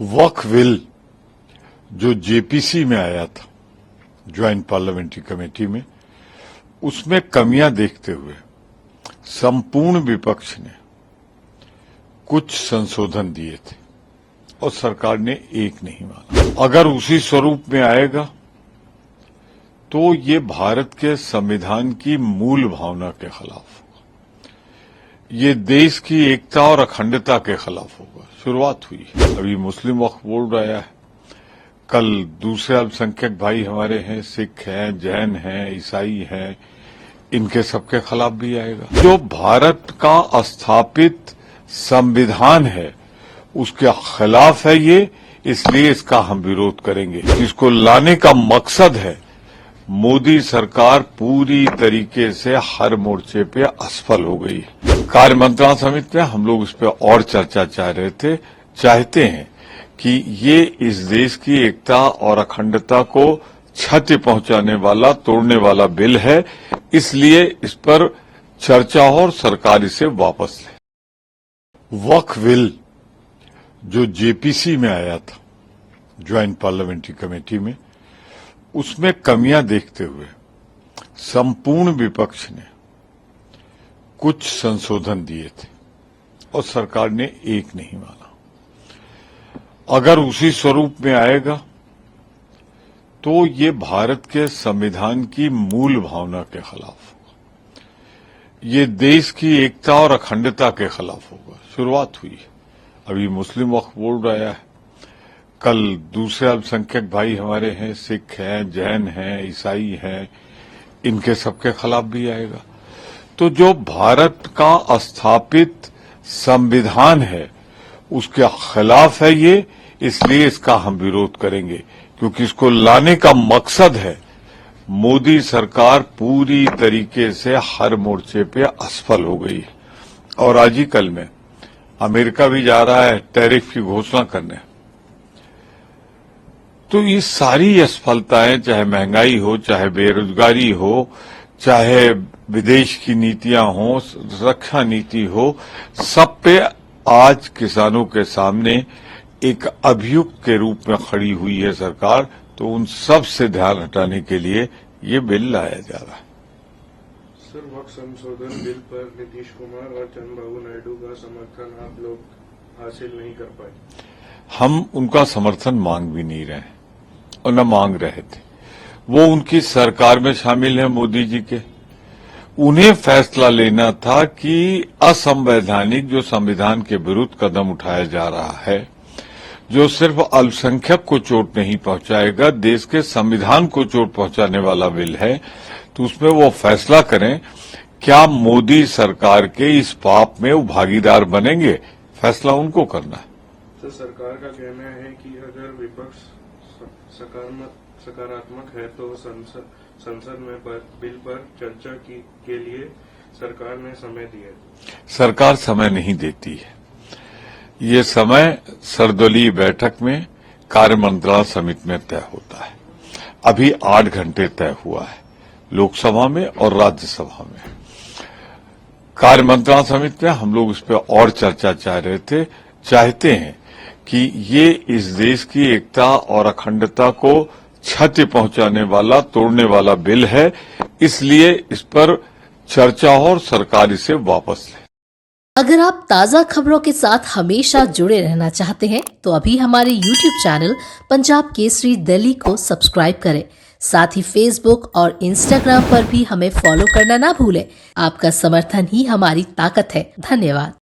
वक्फ bill जो JPC में आया था, ज्वाइंट पार्लियामेंट्री कमेटी में, उसमें कमियां देखते हुए संपूर्ण विपक्ष ने कुछ संशोधन दिए थे और सरकार ने एक नहीं माना। अगर उसी स्वरूप में आएगा तो ये भारत के संविधान की मूल भावना के खिलाफ होगा, ये देश की एकता और अखंडता के खिलाफ होगा। शुरुआत हुई है, अभी मुस्लिम वक्फ बोर्ड आया है, कल दूसरे अल्पसंख्यक भाई हमारे हैं, सिख हैं, जैन हैं, ईसाई हैं, इनके सबके खिलाफ भी आएगा। जो भारत का स्थापित संविधान है उसके खिलाफ है ये, इसलिए इसका हम विरोध करेंगे। इसको लाने का मकसद है मोदी सरकार पूरी तरीके से हर मोर्चे पे असफल हो गई। कार्य मंत्रणा समिति में हम लोग इस पे और चर्चा चाहते हैं कि ये इस देश की एकता और अखंडता को क्षति पहुंचाने वाला, तोड़ने वाला बिल है, इसलिए इस पर चर्चा हो और सरकार इसे वापस ले। वक्फ बिल जो जेपीसी में आया था, ज्वाइंट पार्लियामेंट्री कमेटी में, उसमें कमियां देखते हुए संपूर्ण विपक्ष ने कुछ संशोधन दिए थे और सरकार ने एक नहीं माना। अगर उसी स्वरूप में आएगा तो ये भारत के संविधान की मूल भावना के खिलाफ होगा, ये देश की एकता और अखंडता के खिलाफ होगा। शुरुआत हुई है, अभी मुस्लिम वक्फ बोर्ड आया है, कल दूसरे अल्पसंख्यक भाई हमारे हैं, सिख हैं, जैन हैं, ईसाई हैं, इनके सबके खिलाफ भी आएगा। तो जो भारत का स्थापित संविधान है उसके खिलाफ है ये, इसलिए इसका हम विरोध करेंगे, क्योंकि इसको लाने का मकसद है मोदी सरकार पूरी तरीके से हर मोर्चे पे असफल हो गई। और आज ही कल में अमेरिका भी जा रहा है टैरिफ की घोषणा करने। तो ये सारी असफलताएं, चाहे महंगाई हो, चाहे बेरोजगारी हो, चाहे विदेश की नीतियां हो, रक्षा नीति हो, सब पे आज किसानों के सामने एक अभियुक्त के रूप में खड़ी हुई है सरकार। तो उन सब से ध्यान हटाने के लिए ये बिल लाया जा रहा है। सर, वक्फ संशोधन बिल पर नीतीश कुमार और चंद्रबाबू नायडू का समर्थन आप लोग हासिल नहीं कर पाए। हम उनका समर्थन मांग भी नहीं रहे और न मांग रहे थे। वो उनकी सरकार में शामिल है मोदी जी के, उन्हें फैसला लेना था कि असंवैधानिक जो संविधान के विरुद्ध कदम उठाया जा रहा है, जो सिर्फ अल्पसंख्यक को चोट नहीं पहुंचाएगा, देश के संविधान को चोट पहुंचाने वाला बिल है, तो उसमें वो फैसला करें क्या मोदी सरकार के इस पाप में वो भागीदार बनेंगे। फैसला उनको करना है। तो सरकार का कहना है कि अगर विपक्ष सकारात्मक है तो संसद में बिल पर चर्चा के लिए सरकार ने समय दिया। सरकार समय नहीं देती है, ये समय सर्वदलीय बैठक में कार्य मंत्रणा समिति में तय होता है। अभी 8 घंटे तय हुआ है लोकसभा में और राज्यसभा में। कार्य मंत्रणा समिति में हम लोग इस पर और चर्चा चाहते हैं कि ये इस देश की एकता और अखंडता को क्षति पहुंचाने वाला, तोड़ने वाला बिल है, इसलिए इस पर चर्चा हो और सरकार इसे वापस ले। अगर आप ताज़ा खबरों के साथ हमेशा जुड़े रहना चाहते हैं तो अभी हमारे YouTube चैनल पंजाब केसरी दिल्ली को सब्सक्राइब करें। साथ ही Facebook और Instagram पर भी हमें फॉलो करना ना भूलें। आपका समर्थन ही हमारी ताकत है। धन्यवाद।